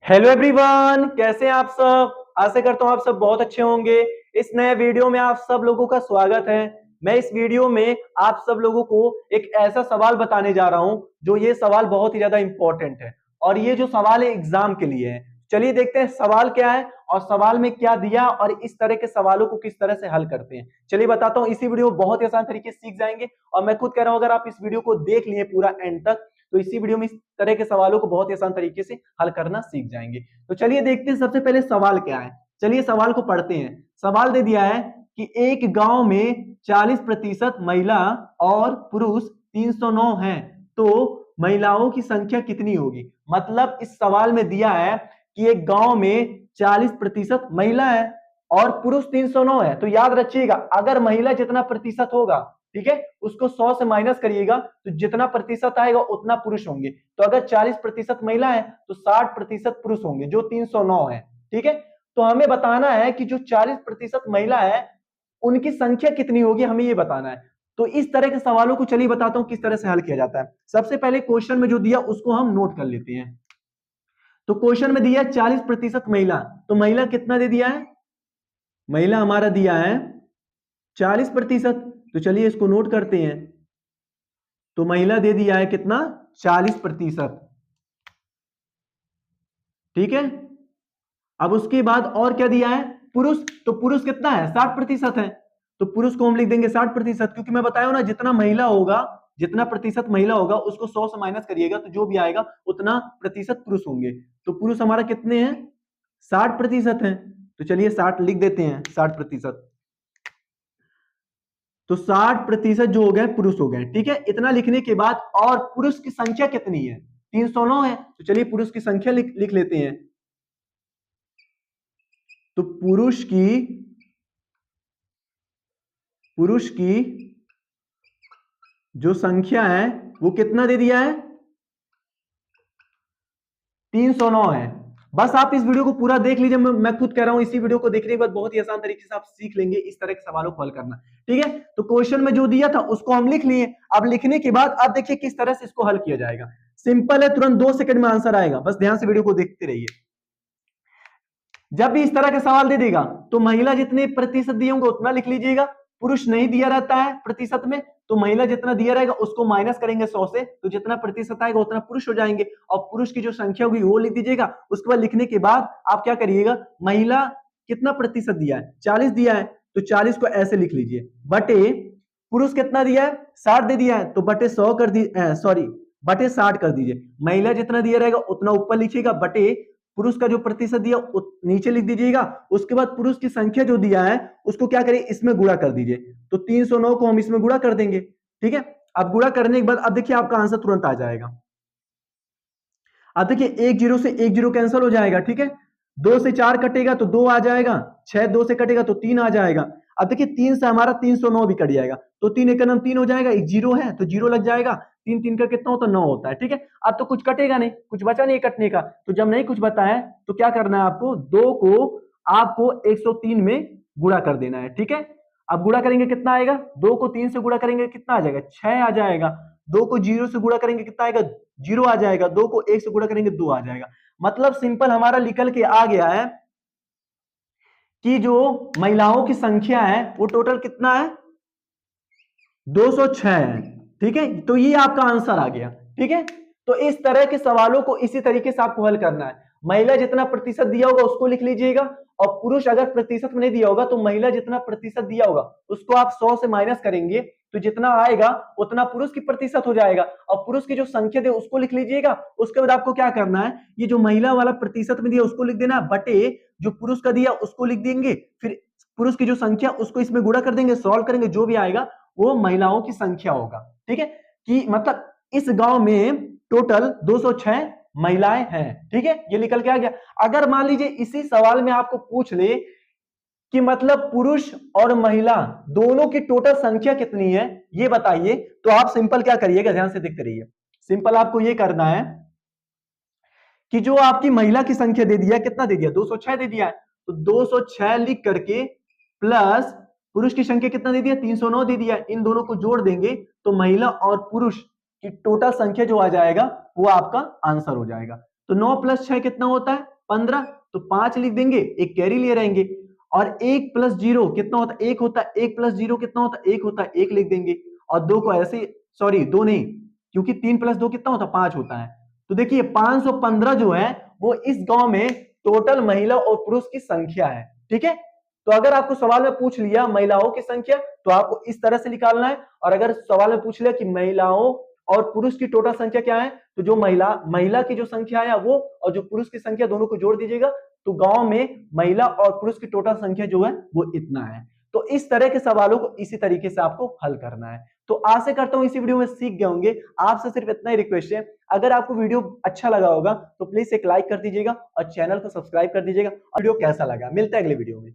Hello everyone, कैसे हैं आप सब। आशा करता हूं आप सब बहुत अच्छे होंगे। इस नए वीडियो में आप सब लोगों का स्वागत है। मैं इस वीडियो में आप सब लोगों को एक ऐसा सवाल बताने जा रहा हूं जो ये सवाल बहुत ही ज्यादा इंपॉर्टेंट है और ये जो सवाल है एग्जाम के लिए है। चलिए देखते हैं सवाल क्या है और सवाल में क्या दिया और इस तरह के सवालों को किस तरह से हल करते हैं। चलिए बताता हूं, इसी वीडियो बहुत ही आसान तरीके से सीख जाएंगे और मैं खुद कह रहा हूं अगर आप इस वीडियो को देख लिए पूरा एंड तक तो इसी वीडियो में इस तरह के सवालों को बहुत ही आसान तरीके से हल करना सीख जाएंगे। तो चलिए देखते हैं सबसे पहले सवाल क्या है। चलिए सवाल को पढ़ते हैं। सवाल दे दिया है कि एक गांव में 40% महिला और पुरुष 309 हैं, तो महिलाओं की संख्या कितनी होगी। मतलब इस सवाल में दिया है कि एक गांव में 40% महिला है और पुरुष 309 है। तो याद रखिएगा, अगर महिला जितना प्रतिशत होगा, ठीक है, उसको 100 से माइनस करिएगा तो जितना प्रतिशत आएगा उतना पुरुष होंगे। तो अगर 40% महिला है तो 60% पुरुष होंगे जो 309 है। ठीक है, तो हमें बताना है कि जो 40% महिला है उनकी संख्या कितनी होगी, हमें ये बताना है। तो इस तरह के सवालों को चलिए बताता हूं किस तरह से हल किया जाता है। सबसे पहले क्वेश्चन में जो दिया उसको हम नोट कर लेते हैं। तो क्वेश्चन में दिया है 40% महिला, तो महिला कितना दे दिया है, महिला हमारा दिया है 40%। तो चलिए इसको नोट करते हैं। तो महिला दे दिया है कितना, 40%। ठीक है, अब उसके बाद और क्या दिया है, पुरुष। तो पुरुष कितना है, 60% है। तो पुरुष को हम लिख देंगे 60%, क्योंकि मैं बताया ना जितना महिला होगा, जितना प्रतिशत महिला होगा उसको 100 से माइनस करिएगा तो जो भी आएगा उतना प्रतिशत पुरुष होंगे। तो पुरुष हमारा कितने हैं, 60% है। तो चलिए 60 लिख देते हैं, 60%। तो 60% जो हो गए पुरुष हो गए। ठीक है, इतना लिखने के बाद और पुरुष की संख्या कितनी है, 309 है। तो चलिए पुरुष की संख्या लिख लेते हैं। तो पुरुष की जो संख्या है वो कितना दे दिया है, 309 है। बस आप इस वीडियो को पूरा देख लीजिए। मैं खुद कह रहा हूं इसी वीडियो को देखने के बाद बहुत ही आसान तरीके से आप सीख लेंगे इस तरह के सवालों को हल करना। ठीक है, तो क्वेश्चन में जो दिया था उसको हम लिख लिए। अब लिखने के बाद अब देखिए किस तरह से इसको हल किया जाएगा। सिंपल है, तुरंत 2 सेकंड में आंसर आएगा, बस ध्यान से वीडियो को देखते रहिए। जब भी इस तरह का सवाल दे देगा तो महिला जितने प्रतिशत दिए होंगे उतना लिख लीजिएगा। पुरुष नहीं दिया रहता है प्रतिशत में, तो महिला जितना दिया रहेगा उसको माइनस करेंगे 100 से, तो जितना प्रतिशत आएगा उतना पुरुष हो जाएंगे और पुरुष की जो संख्या होगी वो लिख दीजिएगा। उसके बाद लिखने के बाद आप क्या करिएगा, महिला कितना प्रतिशत दिया है, 40 दिया है, तो 40 को ऐसे लिख लीजिए बटे पुरुष कितना दिया है, 60 दे दिया है, तो बटे 100 कर दी, सॉरी बटे 60 कर दीजिए। महिला जितना दिया रहेगा उतना ऊपर लिखिएगा बटे पुरुष का जो प्रतिशत दिया नीचे लिख दीजिएगा। उसके बाद पुरुष की संख्या जो दिया है उसको क्या करिए, इसमें गुणा कर दीजिए। तो 309 को हम इसमें गुणा कर देंगे। ठीक है, अब गुणा करने के बाद अब देखिए आपका आंसर तुरंत आ जाएगा। अब देखिए एक जीरो से एक जीरो कैंसिल हो जाएगा। ठीक है, 2 से 4 कटेगा तो 2 आ जाएगा, 6 2 से कटेगा तो 3 आ जाएगा। अब देखिए 3 से हमारा 309 भी कट जाएगा, तो 3 एक नम 3 हो जाएगा, एक जीरो है तो जीरो लग जाएगा। 3 3 का कितना होता है, 9 होता है। ठीक है, अब तो कुछ कटेगा नहीं, कुछ बचा नहीं कटने का। तो जब नहीं कुछ बता है तो क्या करना है आपको, 2 को आपको 103 में गुणा कर देना है। ठीक है, अब गुणा करेंगे कितना आएगा, 2 को 3 से गुणा करेंगे कितना आ जाएगा, 6 आ जाएगा। 2 को 0 से गुणा करेंगे कितना आएगा, 0 आ जाएगा। 2 को 1 से गुणा करेंगे 2 आ जाएगा। मतलब सिंपल हमारा निकल के आ गया है कि जो महिलाओं की संख्या है वो टोटल कितना है, 206 है। ठीक है, तो ये आपका आंसर आ गया। ठीक है, तो इस तरह के सवालों को इसी तरीके से आपको हल करना है। महिला जितना प्रतिशत दिया होगा उसको लिख लीजिएगा और पुरुष अगर प्रतिशत में नहीं दिया होगा तो महिला जितना प्रतिशत दिया होगा उसको आप 100 से माइनस करेंगे तो जितना आएगा उतना पुरुष की प्रतिशत हो जाएगा और पुरुष की जो संख्या दे उसको लिख लीजिएगा। उसके बाद आपको क्या करना है, ये जो महिला वाला प्रतिशत में दिया उसको लिख देना बटे जो पुरुष का दिया उसको लिख देंगे, फिर पुरुष की जो संख्या उसको इसमें गुणा कर देंगे, सॉल्व करेंगे, जो भी आएगा वो महिलाओं की संख्या होगा। ठीक है, कि मतलब इस गांव में टोटल 206 महिलाएं हैं। ठीक है, ये निकल के आ गया। अगर मान लीजिए इसी सवाल में आपको पूछ ले कि मतलब पुरुष और महिला दोनों की टोटल संख्या कितनी है ये बताइए, तो आप सिंपल क्या करिएगा, ध्यान से देखते रहिए। सिंपल आपको ये करना है कि जो आपकी महिला की संख्या दे दिया, कितना दे दिया, 206 दे दिया है, तो 206 लिख करके प्लस पुरुष की संख्या कितना दे दिया, 309 दे दिया। इन दोनों को जोड़ देंगे तो महिला और पुरुष की टोटल संख्या जो आ जाएगा वो आपका आंसर हो जाएगा। तो 9 + 6 कितना होता है, 15, तो 5 लिख देंगे, एक कैरी लिए रहेंगे। और 1 प्लस 0 कितना होता है? 1 होता है। 1 प्लस 0 कितना होता है? 1 होता है, 1 लिख देंगे। और 2 को ऐसे, सॉरी 2 नहीं, क्योंकि 3 प्लस 2 कितना होता है? 5 होता है। तो देखिए 515 जो है वो इस गांव में टोटल महिला और पुरुष की संख्या है। ठीक है, तो अगर आपको सवाल में पूछ लिया महिलाओं की संख्या, तो आपको इस तरह से निकालना है। और अगर सवाल में पूछ लिया कि महिलाओं और पुरुष की टोटल संख्या क्या है, तो जो महिला की जो संख्या है वो, और जो पुरुष की संख्या, दोनों को जोड़ दीजिएगा, तो गांव में महिला और पुरुष की टोटल संख्या जो है वो इतना है। तो इस तरह के सवालों को इसी तरीके से आपको हल करना है। तो आशा करता हूं इसी वीडियो में सीख गए होंगे। आपसे सिर्फ इतना ही रिक्वेस्ट है, अगर आपको वीडियो अच्छा लगा होगा तो प्लीज एक लाइक कर दीजिएगा और चैनल को सब्सक्राइब कर दीजिएगा। और वीडियो कैसा लगा, मिलता है अगले वीडियो में।